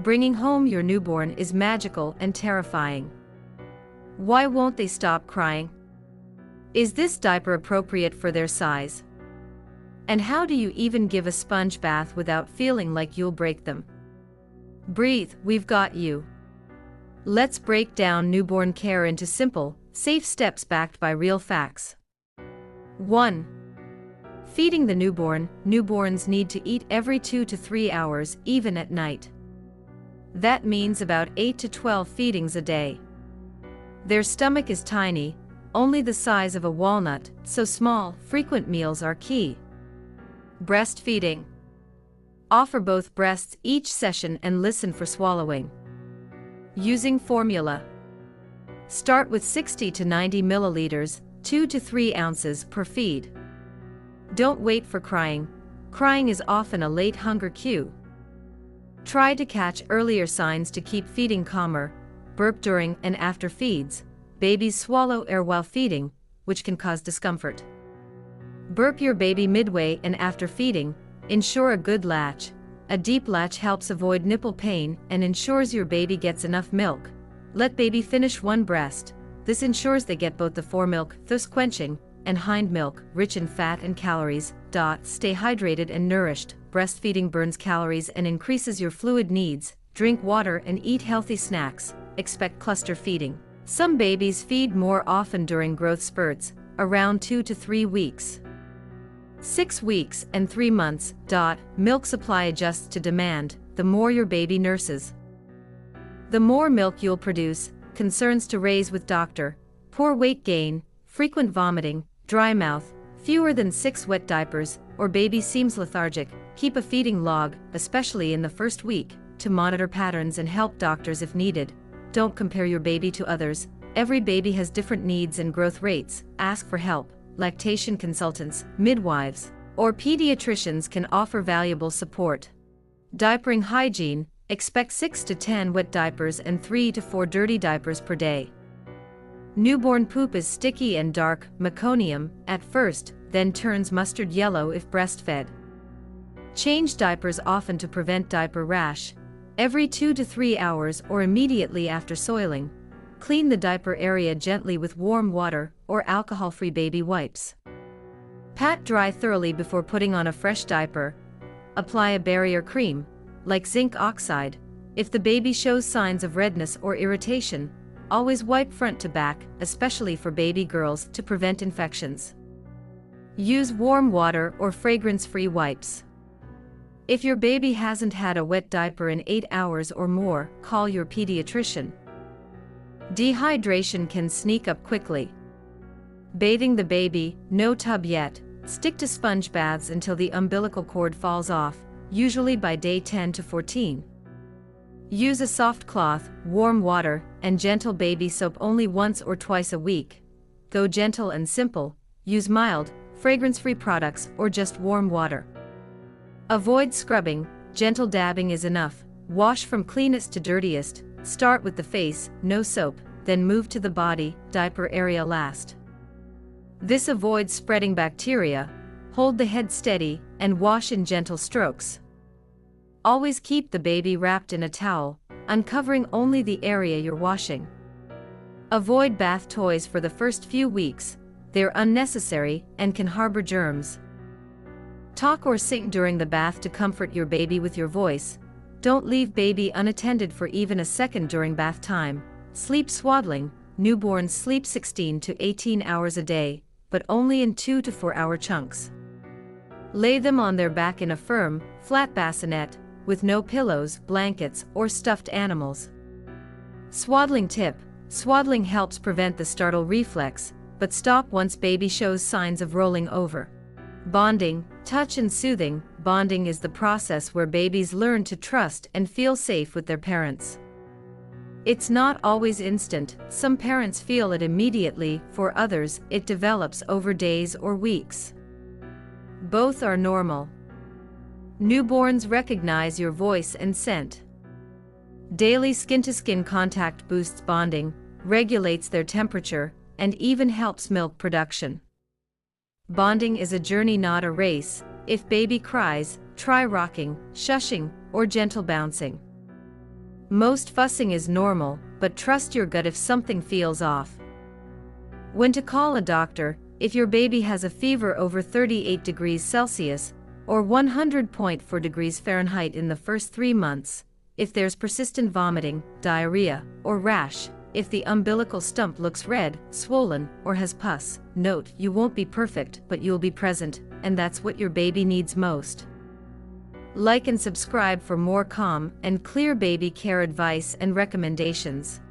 Bringing home your newborn is magical and terrifying. Why won't they stop crying? Is this diaper appropriate for their size? And how do you even give a sponge bath without feeling like you'll break them? Breathe, we've got you. Let's break down newborn care into simple, safe steps backed by real facts. 1. Feeding the newborn. Newborns need to eat every 2 to 3 hours, even at night. That means about 8 to 12 feedings a day. Their stomach is tiny, only the size of a walnut, so small, frequent meals are key. Breastfeeding. Offer both breasts each session and listen for swallowing. Using formula. Start with 60 to 90 milliliters, 2 to 3 ounces per feed. Don't wait for crying. Crying is often a late hunger cue. Try to catch earlier signs to keep feeding calmer. Burp during and after feeds. Babies swallow air while feeding, which can cause discomfort. Burp your baby midway and after feeding. Ensure a good latch. A deep latch helps avoid nipple pain and ensures your baby gets enough milk. Let baby finish one breast. This ensures they get both the foremilk, thus quenching, and hind milk, rich in fat and calories. Stay hydrated and nourished. Breastfeeding burns calories and increases your fluid needs. Drink water and eat healthy snacks. Expect cluster feeding. Some babies feed more often during growth spurts, around 2 to 3 weeks. 6 weeks and 3 months. Milk supply adjusts to demand. The more your baby nurses, the more milk you'll produce. Concerns to raise with doctor: poor weight gain, frequent vomiting, dry mouth, fewer than 6 wet diapers, or baby seems lethargic. Keep a feeding log, especially in the first week, to monitor patterns and help doctors if needed. Don't compare your baby to others. Every baby has different needs and growth rates. Ask for help. Lactation consultants, midwives, or pediatricians can offer valuable support. Diapering hygiene. Expect 6 to 10 wet diapers and 3 to 4 dirty diapers per day. Newborn poop is sticky and dark, meconium, at first, then turns mustard yellow if breastfed. Change diapers often to prevent diaper rash. Every 2 to 3 hours or immediately after soiling. Clean the diaper area gently with warm water or alcohol-free baby wipes. Pat dry thoroughly before putting on a fresh diaper. Apply a barrier cream, like zinc oxide. If the baby shows signs of redness or irritation, always wipe front to back, especially for baby girls, to prevent infections. Use warm water or fragrance-free wipes. If your baby hasn't had a wet diaper in 8 hours or more, call your pediatrician. Dehydration can sneak up quickly. Bathing the baby. No tub yet. Stick to sponge baths until the umbilical cord falls off, usually by day 10 to 14. Use a soft cloth, warm water, and gentle baby soap only once or twice a week. Go gentle and simple. Use mild, fragrance-free products or just warm water. Avoid scrubbing. Gentle dabbing is enough. Wash from cleanest to dirtiest. Start with the face, no soap, then move to the body, diaper area last. This avoids spreading bacteria. Hold the head steady and wash in gentle strokes. Always keep the baby wrapped in a towel, uncovering only the area you're washing. Avoid bath toys for the first few weeks. They're unnecessary and can harbor germs. Talk or sing during the bath to comfort your baby with your voice. Don't leave baby unattended for even a second during bath time. Sleep swaddling. Newborns sleep 16 to 18 hours a day, but only in 2 to 4 hour chunks. Lay them on their back in a firm, flat bassinet, with no pillows, blankets, or stuffed animals. Swaddling tip. Swaddling helps prevent the startle reflex, but stop once baby shows signs of rolling over. Bonding. Touch and soothing. Bonding is the process where babies learn to trust and feel safe with their parents. It's not always instant. Some parents feel it immediately, for others, it develops over days or weeks. Both are normal. Newborns recognize your voice and scent. Daily skin-to-skin contact boosts bonding, regulates their temperature, and even helps milk production. Bonding is a journey, not a race. If baby cries, try rocking, shushing, or gentle bouncing. Most fussing is normal, but trust your gut if something feels off. When to call a doctor: if your baby has a fever over 38 degrees Celsius, or 100.4 degrees Fahrenheit in the first 3 months, if there's persistent vomiting, diarrhea, or rash, if the umbilical stump looks red, swollen, or has pus. Note, you won't be perfect, but you'll be present, and that's what your baby needs most. Like and subscribe for more calm and clear baby care advice and recommendations.